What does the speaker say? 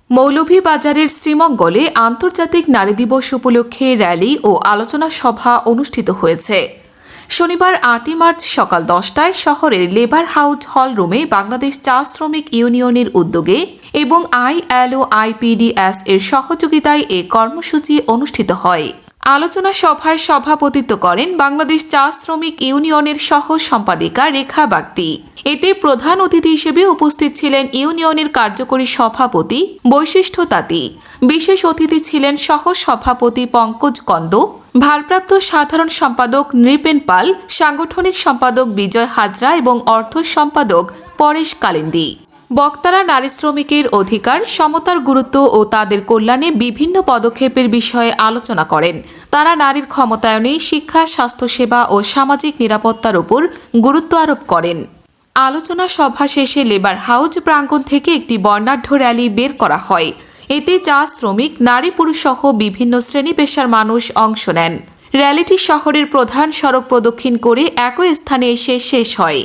মৌলভীবাজারের শ্রীমঙ্গলে আন্তর্জাতিক নারী দিবস উপলক্ষে র্যালি ও আলোচনা সভা অনুষ্ঠিত হয়েছে। শনিবার ৮ই মার্চ সকাল ১০টায় শহরের লেবার হাউস হল রুমে বাংলাদেশ চা শ্রমিক ইউনিয়নের উদ্যোগে এবং ILO IPDS এর সহযোগিতায় এ কর্মসূচি অনুষ্ঠিত হয়। আলোচনা সভায় সভাপতিত্ব করেন বাংলাদেশ চা শ্রমিক ইউনিয়নের সহ সম্পাদিকা রেখা বাগদি। এতে প্রধান অতিথি হিসেবে উপস্থিত ছিলেন ইউনিয়নের কার্যকরী সভাপতি বৈশিষ্ট্য তাঁতি। বিশেষ অতিথি ছিলেন সহ সভাপতি পঙ্কজ কন্দ, ভারপ্রাপ্ত সাধারণ সম্পাদক নৃপেন পাল, সাংগঠনিক সম্পাদক বিজয় হাজরা এবং অর্থ সম্পাদক পরেশ কালিন্দী। বক্তারা নারী শ্রমিকের অধিকার, সমতার গুরুত্ব ও তাদের কল্যাণে বিভিন্ন পদক্ষেপের বিষয়ে আলোচনা করেন। তারা নারীর ক্ষমতায়নে শিক্ষা, স্বাস্থ্যসেবা ও সামাজিক নিরাপত্তার উপর গুরুত্ব আরোপ করেন। আলোচনা সভা শেষে লেবার হাউস প্রাঙ্গণ থেকে একটি বর্ণাঢ্য র্যালি বের করা হয়। এতে চা শ্রমিক, নারী পুরুষ সহ বিভিন্ন শ্রেণী পেশার মানুষ অংশ নেন। র্যালিটি শহরের প্রধান সড়ক প্রদক্ষিণ করে একই স্থানে এসে শেষ হয়।